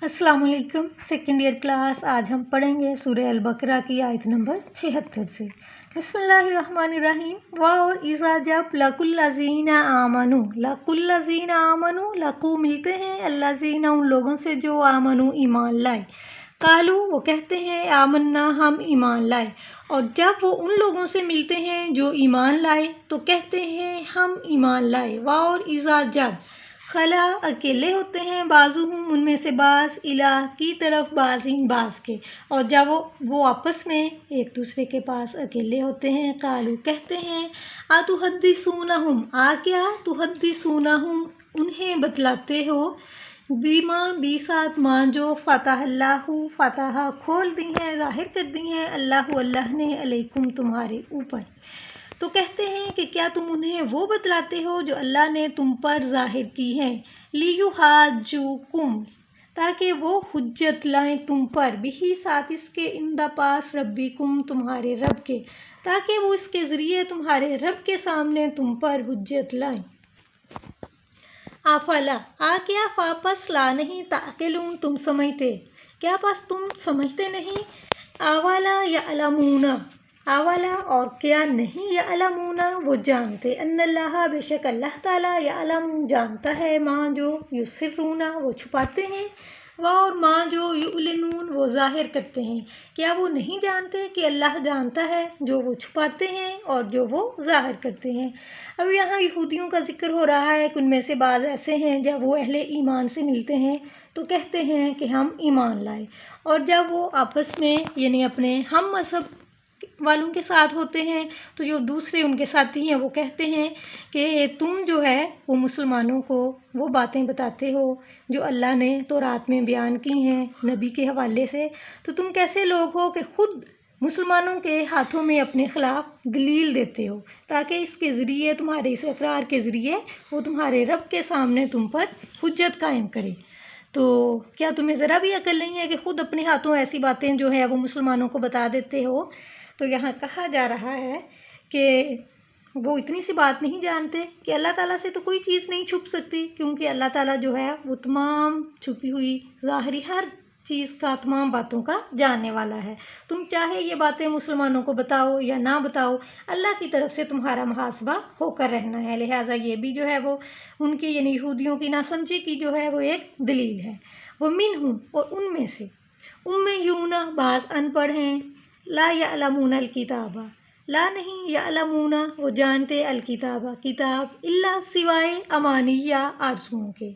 अस्सलाम वालेकुम। Second year class. आज हम पढ़ेंगे सूरह अल बकरा की आयत नंबर 76 से। बिस्मिल्लाहिर्रहमानिर्रहीम। और इज़ा जब लकुल्लज़ीना आमनु, लकुल्लज़ीना आमनु, लकु मिलते हैं अल्लज़ीना उन लोगों से जो आमनु ईमान लाए। कालू वो कहते हैं आमन्ना हम ईमान लाए। और जब वो उन लोगों से मिलते हैं जो ईमान लाए तो कहते हैं हम ईमान लाए। और इज़ा जब खला अकेले होते हैं बाजुहुम उनमें से बाज़ इला की तरफ बाज़िन बाज़ के। और जब वो आपस में एक दूसरे के पास अकेले होते हैं कालू कहते हैं तुहद्दिसूनहुम क्या तुहद्दिसूनहुम उन्हें बतलाते हो बीमा बीसात माँ जो फ़तहल्लाहु फ़तह खोल दी हैं ज़ाहिर कर दी हैं अल्लाह ने अलैकुम तुम्हारे ऊपर। तो कहते हैं कि क्या तुम उन्हें वो बतलाते हो जो अल्लाह ने तुम पर ज़ाहिर की है लियुहाजुकुम ताकि वो हुज्जत लाएं तुम पर बिही साथ इसके इंदा पास रब्बिकुम तुम्हारे रब के, ताकि वो इसके ज़रिए तुम्हारे रब के सामने तुम पर हुज्जत लाएं। आफला क्या वापस ला नहीं ताकिलून तुम समझते, क्या बस तुम समझते नहीं। आवाला या अलमूना आवाला और क्या नहीं या अलमूना वो जानते अन्नल्लाह बेशक अल्लाह ताला या अलम जानता है माँ जो युसिर्रूना वो छुपाते हैं और माँ जो युलिनून वो ज़ाहिर करते हैं। क्या वो नहीं जानते कि अल्लाह जानता है जो वो छुपाते हैं और जो वो ज़ाहिर करते हैं। अब यहाँ यहूदियों का जिक्र हो रहा है कि उनमें से बाज़ ऐसे हैं जब वो अहले ईमान से मिलते हैं तो कहते हैं कि हम ईमान लाए। और जब वो आपस में यानी अपने हम मज़हब वालों के साथ होते हैं तो जो दूसरे उनके साथी हैं वो कहते हैं कि तुम जो है वो मुसलमानों को वो बातें बताते हो जो अल्लाह ने तौरात में बयान की हैं नबी के हवाले से, तो तुम कैसे लोग हो कि ख़ुद मुसलमानों के हाथों में अपने ख़िलाफ़ दलील देते हो ताकि इसके ज़रिए तुम्हारे इस इकरार के ज़रिए वो तुम्हारे रब के सामने तुम पर हुज्जत कायम करे। तो क्या तुम्हें ज़रा भी अकल नहीं है कि ख़ुद अपने हाथों ऐसी बातें जो है वो मुसलमानों को बता देते हो। तो यहाँ कहा जा रहा है कि वो इतनी सी बात नहीं जानते कि अल्लाह ताला से तो कोई चीज़ नहीं छुप सकती, क्योंकि अल्लाह ताला जो है वो तमाम छुपी हुई ज़ाहिरी हर चीज़ का तमाम बातों का जानने वाला है। तुम चाहे ये बातें मुसलमानों को बताओ या ना बताओ, अल्लाह की तरफ से तुम्हारा मुहासबा होकर रहना है। लिहाजा ये भी जो है वो उनकी यानी यहूदियों की नासमझी की जो है वो एक दलील है। वो मिनहुम और उनमें से उम्मीयूना बाज़ अनपढ़ हैं ला यअलमून अलकिताबा ला नहीं यअलमूना वो जानते अलकिताबा किताब इल्ला सिवाय अमानिया आरज़ुओं के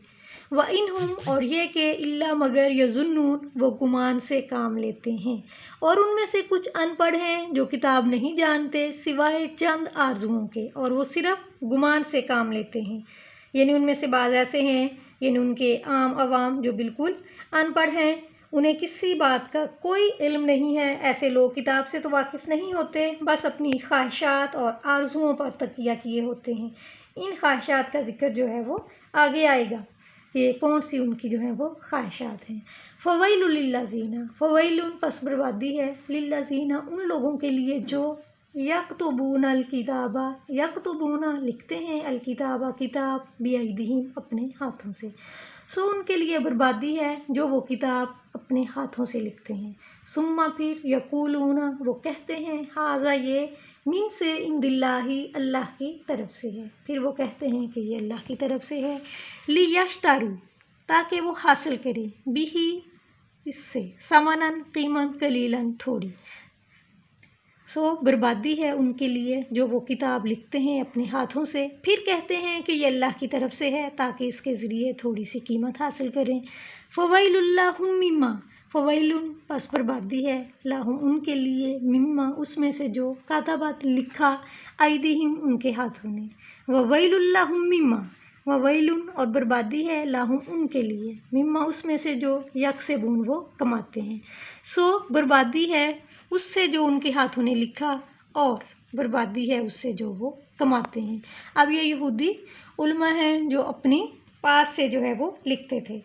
व इनहुम और ये कि इल्ला मगर यज़ुन्नून वो गुमान से काम लेते हैं। और उनमें से कुछ अनपढ़ हैं जो किताब नहीं जानते सिवाय चंद आरज़ुओं के और वो सिर्फ गुमान से काम लेते हैं। यानी उनमें से बाज़ ऐसे हैं यानी उनके आम अवाम जो बिल्कुल अनपढ़ हैं, उन्हें किसी बात का कोई इल्म नहीं है। ऐसे लोग किताब से तो वाकिफ़ नहीं होते, बस अपनी ख्वाहिशात और आरज़ुओं पर तकिया किए होते हैं। इन ख्वाहिशात का जिक्र जो है वो आगे आएगा कि कौन सी उनकी जो है वो ख्वाहिशात हैं। फ़वैलुल लिल्लज़ीना फ़वैलुन पस बर्बादी है लिल्लज़ीना उन लोगों के लिए जो यक्तुबून अलकिताबा यक्तुबूना लिखते हैं अलकिताबा किताब बिअयदिहिम अपने हाथों से। सो उनके लिए बर्बादी है जो वो किताब अपने हाथों से लिखते हैं। सुम्मा फिर यकूलूना वो कहते हैं हाजा ये मिन से इंदिल्लाही अल्लाह की तरफ से है। फिर वो कहते हैं कि ये अल्लाह की तरफ से है लियश्तारू ताकि वो हासिल करें बिही इससे समनन कीमत कलीलन थोड़ी। सो बर्बादी है उनके लिए जो वो किताब लिखते हैं अपने हाथों से, फिर कहते हैं कि ये अल्लाह की तरफ से है ताकि इसके ज़रिए थोड़ी सी कीमत हासिल करें। फ़वैलुल्लाहुम मिम्मा फ़वैलुन पस बर्बादी है लाहुम उनके लिए मिम्मा उसमें से जो कातबत लिखा अयदीहिम उनके हाथों ने। ववैलुल्लाहुम मिम्मा ववैलुन और बर्बादी है लाहुम उनके लिए मिम्मा उसमें से जो यकसबून वो कमाते हैं। सो बर्बादी है उससे जो उनके हाथों ने लिखा और बर्बादी है उससे जो वो कमाते हैं। अब ये यहूदी उलमा हैं जो अपनी पास से जो है वो लिखते थे।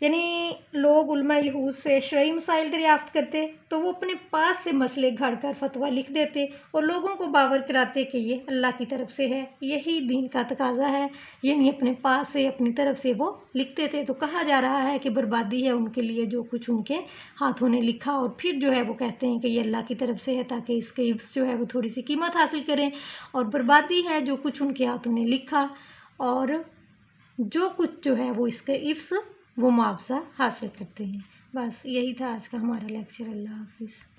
یعنی لوگ علماء یہود سے شرعی مسائل دریافت کرتے تو وہ اپنے پاس سے مسئلے گھڑ کر فتویٰ لکھ دیتے اور لوگوں کو باور کراتے کہ یہ اللہ کی طرف سے ہے، یہی دین کا تقاضا ہے، یعنی اپنے پاس سے اپنی طرف سے وہ لکھتے تھے۔ تو کہا جا رہا ہے کہ بربادی ہے ان کے لیے جو کچھ ان کے ہاتھوں نے لکھا، اور پھر جو ہے وہ کہتے ہیں کہ یہ اللہ کی طرف سے ہے تاکہ اس کے حفظ جو ہے وہ تھوڑی سی قیمت حاصل کریں، اور بربادی ہے جو کچھ ان کے ہاتھوں نے لکھا اور جو کچھ جو ہے وہ اس کے حفظ وہ معاوضہ حاصل کرتے ہیں۔ بس یہی تھا آج کا ہمارا لیکچر۔ اللہ حافظ۔